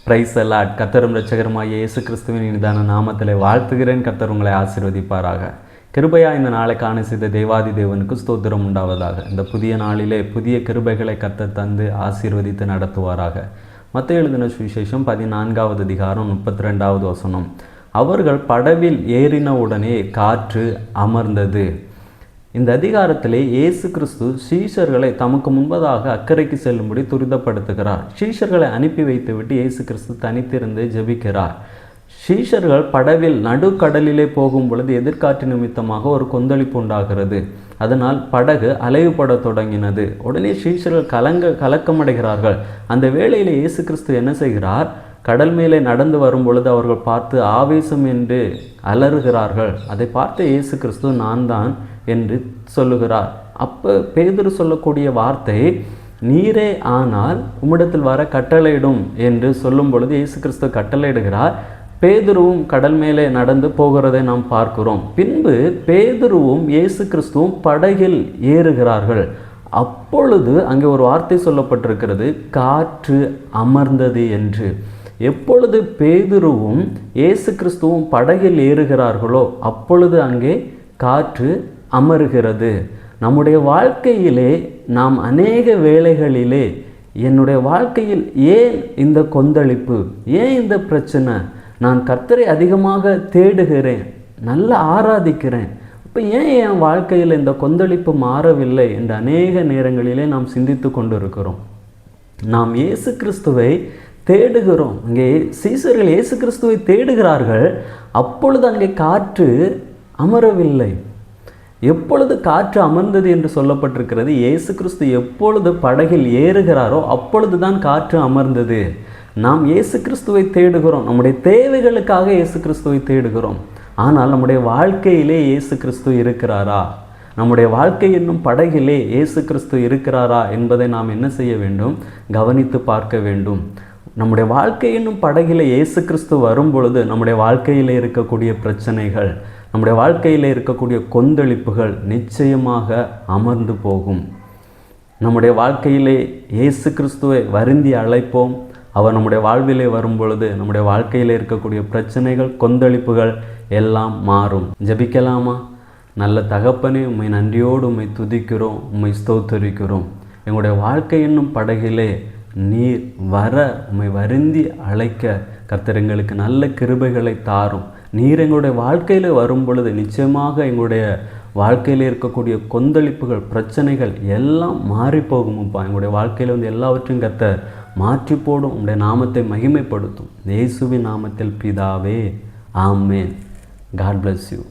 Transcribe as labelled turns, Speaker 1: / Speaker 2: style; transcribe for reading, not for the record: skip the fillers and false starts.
Speaker 1: Price allot. கர்த்தரும் இரட்சகருமாகிய இயேசு கிறிஸ்துவின் இனிதான நாமத்திலே வாழ்த்துகிறேன். கர்த்தர் உங்களை ஆசீர்வதிப்பாராக. கிருபையா இந்த நாளை காண செய்த தேவாதி தேவனுக்கு ஸ்தோத்திரம் உண்டாவதாக. இந்த புதிய நாளிலே புதிய கிருபைகளை கர்த்தர் தந்து ஆசீர்வதித்து நடத்துவாராக. மத்தேயு எழுதின சுவிசேஷம் 14வது அதிகாரம் 32வது வசனம். அவர்கள் படவில் ஏறின உடனே காற்று அமர்ந்தது. இந்த அதிகாரத்திலே இயேசு கிறிஸ்து சீஷர்களை தமக்கு முன்பதாக அக்கறைக்கு செல்லும்படி துரிதப்படுத்துகிறார். சீஷர்களை அனுப்பி வைத்துவிட்டு இயேசு கிறிஸ்து தனித்திருந்து ஜெபிக்கிறார். சீஷர்கள் படவில் நடுக்கடலிலே போகும் பொழுது எதிர்காற்று நிமித்தமாக ஒரு கொந்தளிப்பு உண்டாகிறது. அதனால் படகு அலைவுபட தொடங்கினது. உடனே சீஷர்கள் கலக்கமடைகிறார்கள். அந்த வேளையில் இயேசு கிறிஸ்து என்ன செய்கிறார்? கடல் மேலே நடந்து வரும் பொழுது அவர்கள் பார்த்து ஆவேசம் என்று அலறுகிறார்கள். அதை பார்த்து இயேசு கிறிஸ்து நான் தான் என்று சொல்லுகிறார். அப்போ பேதுரு சொல்லக்கூடிய வார்த்தை, நீரே ஆனால் உம்மிடத்தில் வர கட்டளையிடும் என்று சொல்லும் பொழுது இயேசு கிறிஸ்து கட்டளையிடுகிறார். பேதுருவும் கடல் மேலே நடந்து போகிறதை நாம் பார்க்கிறோம். பின்பு பேதுருவும் இயேசு கிறிஸ்துவும் படகில் ஏறுகிறார்கள். அப்பொழுது அங்கே ஒரு வார்த்தை சொல்லப்பட்டிருக்கிறது, காற்று அமர்ந்தது என்று. எப்பொழுது பேதுருவும் இயேசு கிறிஸ்துவும் படகில் ஏறுகிறார்களோ அப்பொழுது அங்கே காற்று அமருகிறது. நம்முடைய வாழ்க்கையிலே நாம் அநேக வேளைகளிலே என்னுடைய வாழ்க்கையில் ஏன் இந்த கொந்தளிப்பு, ஏன் இந்த பிரச்சனை, நான் கர்த்தரை அதிகமாக தேடுகிறேன், நல்லா ஆராதிக்கிறேன், இப்போ ஏன் என் வாழ்க்கையில் இந்த கொந்தளிப்பு மாறவில்லை என்று அநேக நேரங்களிலே நாம் சிந்தித்து கொண்டு இருக்கிறோம். நாம் இயேசு கிறிஸ்துவை தேடுகிறோம். அங்கே சீசர்கள் இயேசு கிறிஸ்துவை தேடுகிறார்கள். அப்பொழுது அங்கே காற்று அமரவில்லை. எப்பொழுது காற்று அமர்ந்தது என்று சொல்லப்பட்டிருக்கிறது? இயேசு கிறிஸ்து எப்பொழுது படகில் ஏறுகிறாரோ அப்பொழுது தான் காற்று அமர்ந்தது. நாம் இயேசு கிறிஸ்துவை தேடுகிறோம், நம்முடைய தேவைகளுக்காக இயேசு கிறிஸ்துவை தேடுகிறோம். ஆனால் நம்முடைய வாழ்க்கையிலே இயேசு கிறிஸ்து இருக்கிறாரா? நம்முடைய வாழ்க்கை என்னும் படகிலே இயேசு கிறிஸ்து இருக்கிறாரா என்பதை நாம் என்ன செய்ய வேண்டும்? கவனித்து பார்க்க வேண்டும். நம்முடைய வாழ்க்கை என்னும் படகிலே இயேசு கிறிஸ்து வரும் பொழுது நம்முடைய வாழ்க்கையில் இருக்கக்கூடிய பிரச்சனைகள், நம்முடைய வாழ்க்கையில் இருக்கக்கூடிய கொந்தளிப்புகள் நிச்சயமாக அமர்ந்து போகும். நம்முடைய வாழ்க்கையிலே இயேசு கிறிஸ்துவை வருந்தி அழைப்போம். அவர் நம்முடைய வாழ்விலே வரும் பொழுது நம்முடைய வாழ்க்கையில் இருக்கக்கூடிய பிரச்சனைகள், கொந்தளிப்புகள் எல்லாம் மாறும். ஜெபிக்கலாமா? நல்ல தகப்பனே, உம்மை நன்றியோடு உம்மை துதிக்கிறோம், உம்மை ஸ்தோத்தரிக்கிறோம். எங்களுடைய வாழ்க்கை என்னும் படகிலே நீர் வர உம்மை வருந்தி அழைக்க கர்த்தர் எங்களுக்கு நல்ல கிருபைகளை தாரும். நீர் எங்களுடைய வாழ்க்கையில் வரும் பொழுது நிச்சயமாக எங்களுடைய வாழ்க்கையில் இருக்கக்கூடிய கொந்தளிப்புகள், பிரச்சனைகள் எல்லாம் மாறி போகும்ப்பா. எங்களுடைய வாழ்க்கையில் எல்லாவற்றையும் கர்த்தர் மாற்றி போடும். உங்களுடைய நாமத்தை மகிமைப்படுத்தும். இயேசுவின் நாமத்தில் பிதாவே, ஆமென். God bless you.